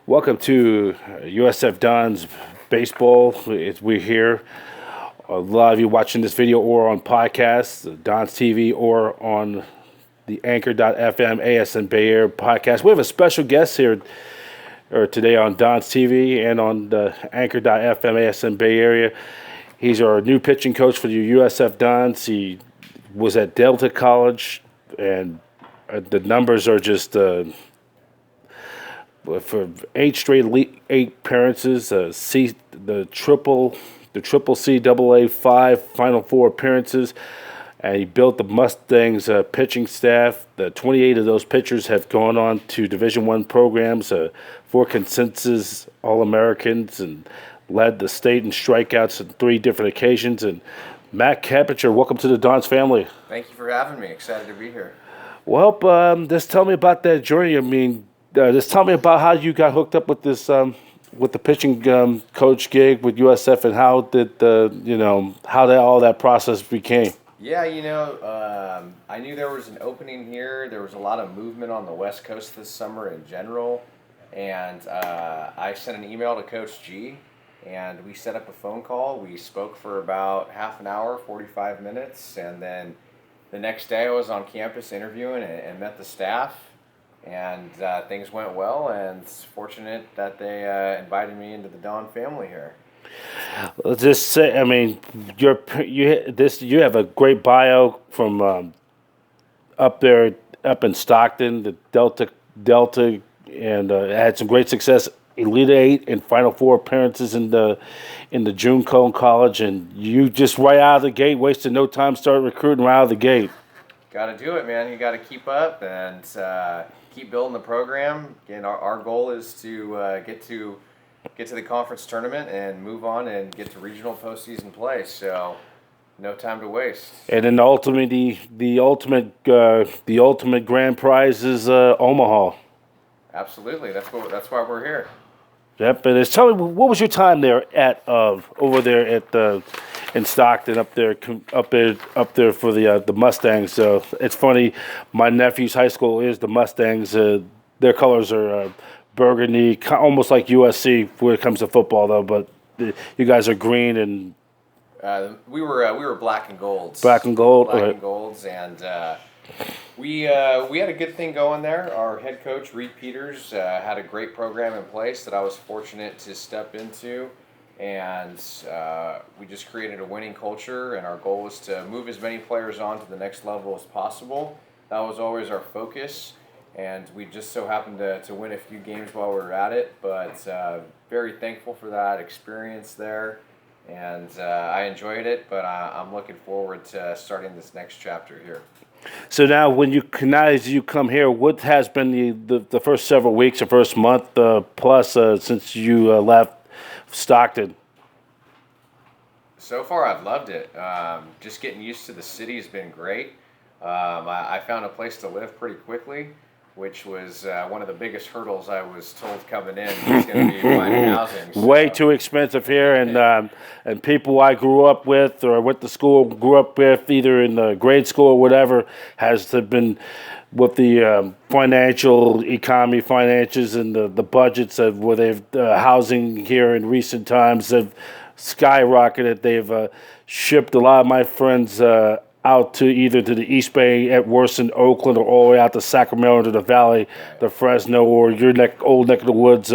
Welcome to USF Dons baseball. We're here. A lot of you watching this video or on podcasts, Dons TV, or on the Anchor.fm ASN Bay Area podcast. We have a special guest here today on Dons TV and on the Anchor.fm ASN Bay Area. He's our new pitching coach for the USF Dons. He was at Delta College, and the numbers are just for 8 straight elite 8 appearances, the triple CAA 5 Final Four appearances, and he built the Mustangs pitching staff. The 28 of those pitchers have gone on to Division I programs, 4 consensus All-Americans, and led the state in strikeouts on 3 different occasions. And Mat Keplinger, welcome to the Dons family. Thank you for having me. Excited to be here. Well, just tell me about that journey. I mean, just tell me about how you got hooked up with this, with the pitching coach gig with USF, and how did all that process became. Yeah, I knew there was an opening here. There was a lot of movement on the West Coast this summer in general, and I sent an email to Coach G, and we set up a phone call. We spoke for about half an hour, 45 minutes, and then the next day I was on campus interviewing and met the staff. And things went well, and it's fortunate that they invited me into the Don family here. Let's just say, I mean, you have a great bio from up in Stockton, the Delta, and had some great success, Elite 8 and Final Four appearances in the June Cone College, and you just right out of the gate, wasted no time, started recruiting right out of the gate. Got to do it, man. You got to keep up and keep building the program. Again, our goal is to get to the conference tournament and move on and get to regional postseason play. So, no time to waste. And then the ultimate grand prize is Omaha. Absolutely, that's why we're here. Yep. And tell me, what was your time there at over there at in Stockton up there for the Mustangs? So it's funny, my nephew's high school is the Mustangs. Their colors are burgundy, almost like USC when it comes to football, though. But you guys are green and we were black and golds. Black and gold. Black and golds, and we had a good thing going there. Our head coach Reed Peters had a great program in place that I was fortunate to step into. And we just created a winning culture, and our goal was to move as many players on to the next level as possible. That was always our focus, and we just so happened to win a few games while we were at it, but very thankful for that experience there, and I enjoyed it, but I'm looking forward to starting this next chapter here. So now, as you come here, what has been the first several weeks, the first month plus since you left Stockton? So far, I've loved it. Just getting used to the city has been great. I found a place to live pretty quickly, which was one of the biggest hurdles I was told coming in. It's going to be finding housing. So. Way too expensive here, and people I grew up with or went to school, grew up with, either in the grade school or whatever, has been with the financial economy, finances, and the budgets of where they've housing here in recent times have skyrocketed. They've shipped a lot of my friends out to either to the East Bay at worst in Oakland, or all the way out to Sacramento, to the Valley, the Fresno, or your old neck of the woods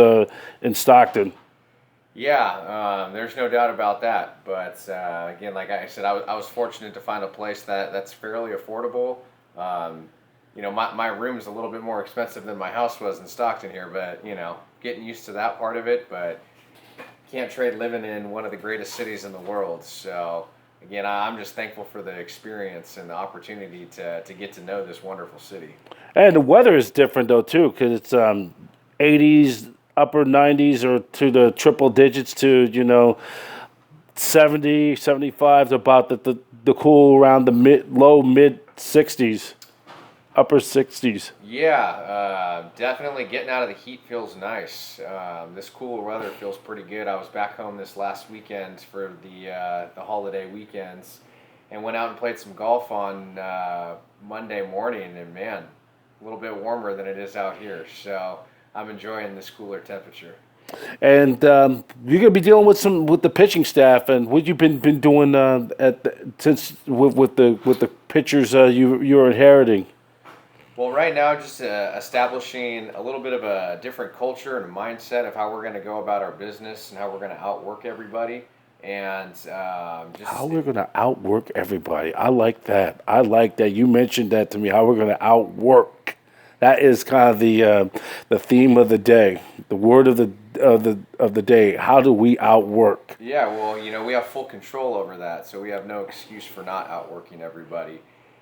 in Stockton. Yeah, there's no doubt about that. But again, like I said, I was fortunate to find a place that's fairly affordable. My room is a little bit more expensive than my house was in Stockton here, but, getting used to that part of it. But can't trade living in one of the greatest cities in the world. So, again, I'm just thankful for the experience and the opportunity to get to know this wonderful city. And the weather is different, though, too, because it's 80s, upper 90s, or to the triple digits to, 70, 75 to about the cool around the low, mid 60s. Upper 60s. Yeah, definitely getting out of the heat feels nice. This cooler weather feels pretty good. I was back home this last weekend for the holiday weekends, and went out and played some golf on Monday morning. And man, a little bit warmer than it is out here. So I'm enjoying this cooler temperature. And you're gonna be dealing with the pitching staff. And what you've been doing since with the pitchers you're inheriting. Well, right now, just establishing a little bit of a different culture and mindset of how we're going to go about our business and how we're going to outwork everybody, and just How we're gonna outwork everybody. I like that. I like that. You mentioned that to me. How we're gonna outwork. That is kind of the theme of the day. The word of the day. How do we outwork? yeah. Well, we have full control over that, so we have no excuse for not outworking everybody.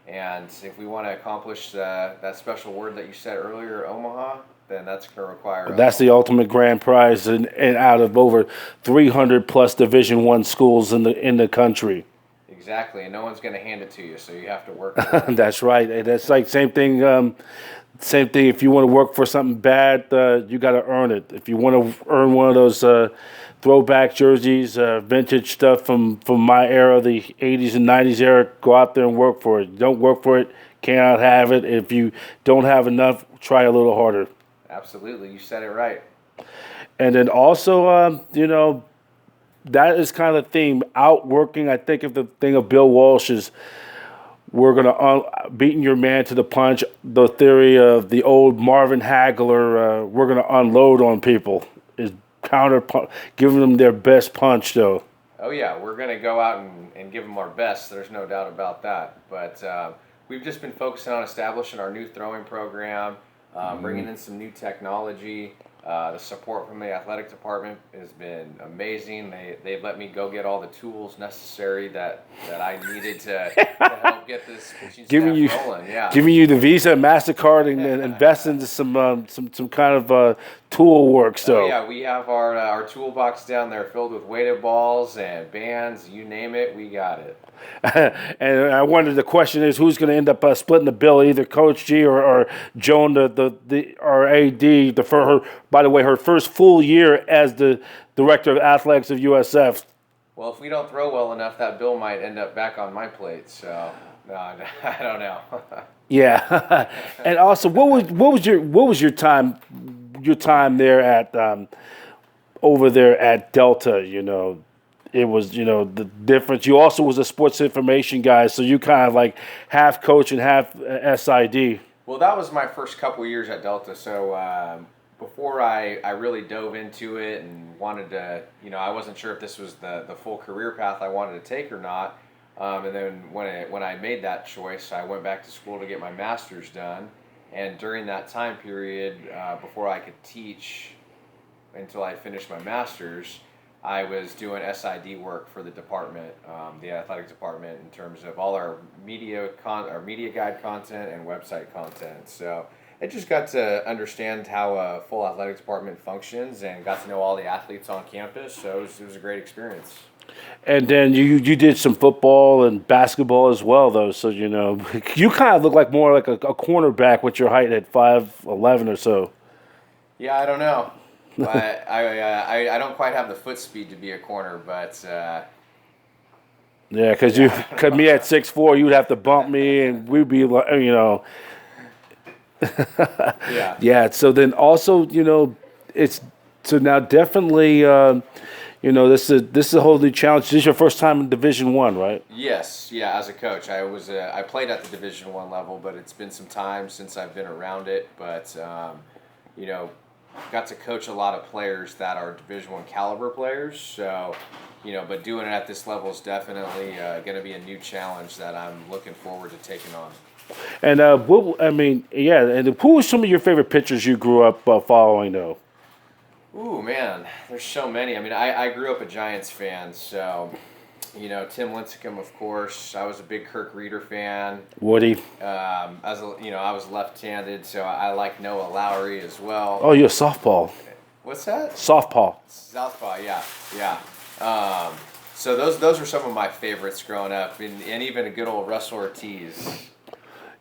And if we want to accomplish that special word that you said earlier, Omaha, then that's going to require. That's the ultimate grand prize, and out of over 300 plus Division I schools in the country. Exactly, and no one's going to hand it to you, so you have to work for it. That's right. And that's like same thing. Same thing. If you want to work for something bad, you got to earn it. If you want to earn one of those throwback jerseys, vintage stuff from my era, the 80s and 90s era, go out there and work for it. You don't work for it, cannot have it. If you don't have enough, try a little harder. Absolutely, you said it right. And then also, that is kind of the theme. Outworking, I think of the thing of Bill Walsh is we're going to beating your man to the punch. The theory of the old Marvin Hagler, we're going to unload on people is giving them their best punch, though. Oh yeah, we're going to go out and give them our best. There's no doubt about that. But we've just been focusing on establishing our new throwing program, bringing in some new technology. The support from the athletic department has been amazing. They've let me go get all the tools necessary that I needed to help get this pitching staff rolling. Yeah, giving you the Visa, MasterCard, and invest into some kind of tool work. So yeah, we have our toolbox down there filled with weighted balls and bands. You name it, we got it. And I wonder, the question is, who's going to end up splitting the bill, either Coach G or Joan, our AD, for her. By the way, her first full year as the director of athletics of USF. Well, if we don't throw well enough, that bill might end up back on my plate. So, no, I don't know. Yeah, and also, what was your time there at over there at Delta? It was, the difference. You also was a sports information guy, so you kind of like half coach and half SID. Well, that was my first couple years at Delta. So before I really dove into it and wanted to, I wasn't sure if this was the full career path I wanted to take or not. And then when I made that choice, I went back to school to get my master's done. And during that time period, before I could teach until I finished my master's, I was doing SID work for the department, the athletic department, in terms of all our media guide content and website content. So I just got to understand how a full athletic department functions and got to know all the athletes on campus. So it was a great experience. And then you did some football and basketball as well, though. So you kind of look like more like a cornerback with your height at 5'11" or so. Yeah, I don't know. I don't quite have the foot speed to be a corner, but yeah, because me at 6'4", you'd have to bump me, and we'd be like, yeah. Yeah. So then also, it's so now definitely, this is a whole new challenge. This is your first time in Division I, right? Yes. Yeah. As a coach, I played at the Division I level, but it's been some time since I've been around it. But got to coach a lot of players that are Division I caliber players. So, but doing it at this level is definitely going to be a new challenge that I'm looking forward to taking on. And and who were some of your favorite pitchers you grew up following, though? Ooh, man, there's so many. I mean, I grew up a Giants fan, so Tim Lincecum, of course. I was a big Kirk Reeder fan. Woody. I was left-handed, so I like Noah Lowry as well. Oh, you're a softball. What's that? Softball. Southpaw, yeah. So those were some of my favorites growing up, and even a good old Russell Ortiz.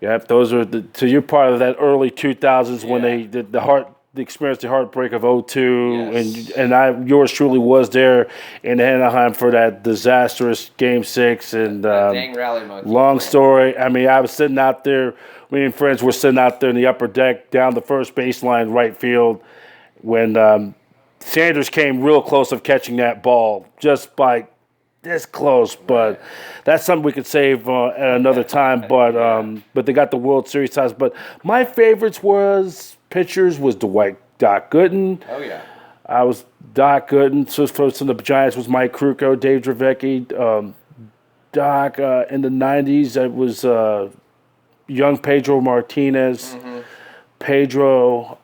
Yep, those are so you're part of that early 2000s when they did the experienced the heartbreak of 2002, yes. and yours truly was there in Anaheim for that disastrous Game 6 and dang rally monkey. long story. I mean, I was sitting out there me and friends were sitting out there in the upper deck down the first baseline right field when Sanders came real close of catching that ball, just by this close. But that's something we could save at another time. But they got the World Series ties. But my favorites was Doc Gooden. Oh, yeah. I was Doc Gooden. So from the Giants was Mike Krukow, Dave Dravecky. Doc in the 90s, it was young Pedro Martinez. Mm-hmm. Pedro.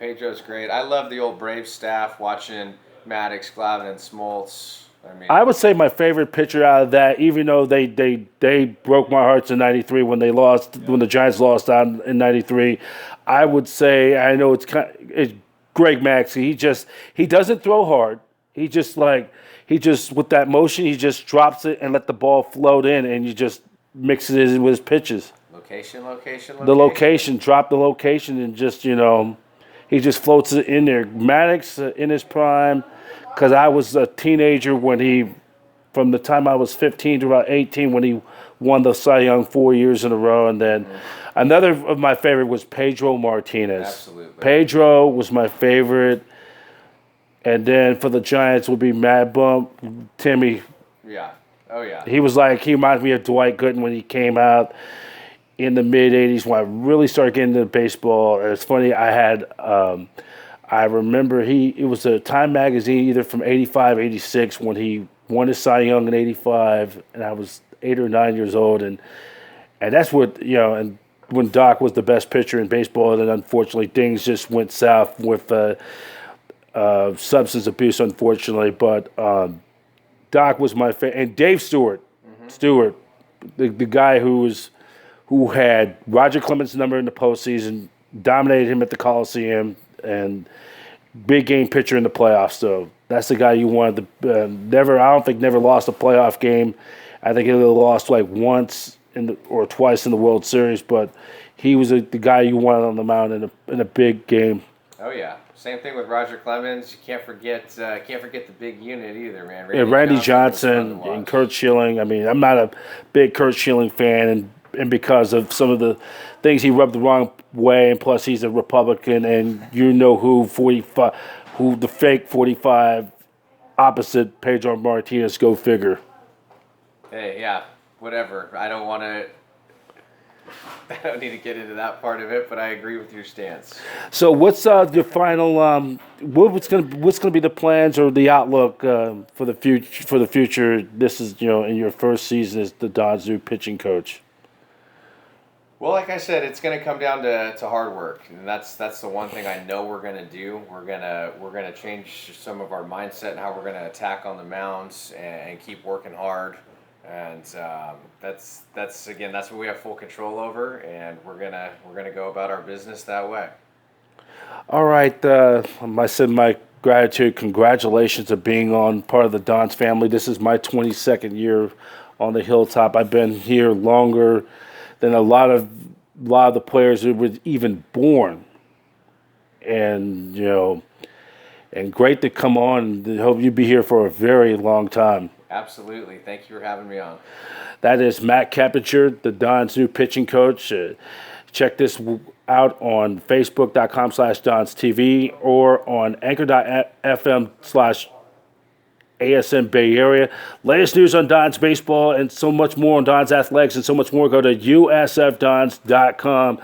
Pedro's great. I love the old Braves staff watching Maddox, Glavine, and Smoltz. I would say my favorite pitcher out of that, even though they broke my hearts in '93 when the Giants lost out in '93. I would say, I know it's Greg Maddux. He doesn't throw hard. He just with that motion, he just drops it and let the ball float in, and you just mixes it in with his pitches. Location. The location, drop the location, and just, he just floats it in there. Maddox in his prime, because I was a teenager from the time I was 15 to about 18 when he won the Cy Young 4 years in a row. And then another of my favorite was Pedro Martinez. Absolutely. Pedro was my favorite. And then for the Giants would be Mad Bump, Timmy. Yeah. Oh, yeah. He reminds me of Dwight Gooden when he came out in the mid-'80s when I really started getting into baseball. And it's funny, I remember it was a Time magazine either from 85, 86 when he won his Cy Young in 85, and I was 8 or 9 years old. And that's what, and when Doc was the best pitcher in baseball, then unfortunately things just went south with substance abuse, unfortunately. But Doc was my favorite. And Dave Stewart, the guy who had Roger Clemens' number in the postseason, dominated him at the Coliseum, and big game pitcher in the playoffs. So that's the guy you wanted to never lost a playoff game. I think he lost like once or twice in the World Series, but he was the guy you wanted on the mound in a big game. Oh yeah, same thing with Roger Clemens. You can't forget the big unit either, man. Randy Johnson and Curt Schilling. I mean, I'm not a big Curt Schilling fan, and because of some of the things he rubbed the wrong way, and plus he's a Republican, and who the fake 45 opposite Pedro Martinez, go figure. Hey, yeah, whatever. I don't need to get into that part of it, but I agree with your stance. So what's your final what's gonna be the plans or the outlook for the future? This is in your first season as the Dons' new pitching coach. Well, like I said, it's going to come down to hard work, and that's the one thing I know we're going to do. We're gonna change some of our mindset and how we're going to attack on the mounds and keep working hard. And that's what we have full control over, and we're gonna go about our business that way. All right, I said my gratitude, congratulations of being on part of the Dons family. This is my 22nd year on the Hilltop. I've been here longer than a lot of the players who were even born, and and great to come on. I hope you be here for a very long time. Absolutely. Thank you for having me on. That is Mat Keplinger, the Dons' new pitching coach. Check this out on Facebook.com/DonsTV or on Anchor.fm/ASN Bay Area. Latest news on Dons baseball and so much more on Dons athletics and so much more, go to USFDons.com.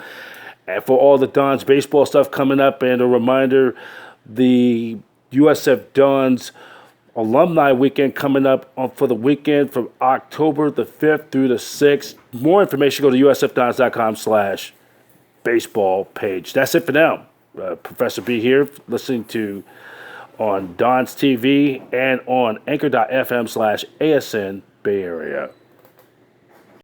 And for all the Dons baseball stuff coming up, and a reminder, the USF Dons Alumni Weekend coming up for the weekend from October the 5th through the 6th. More information, go to usfdons.com/baseball page. That's it for now. Professor B here, listening to on Dons TV and on Anchor.fm/ASN Bay Area.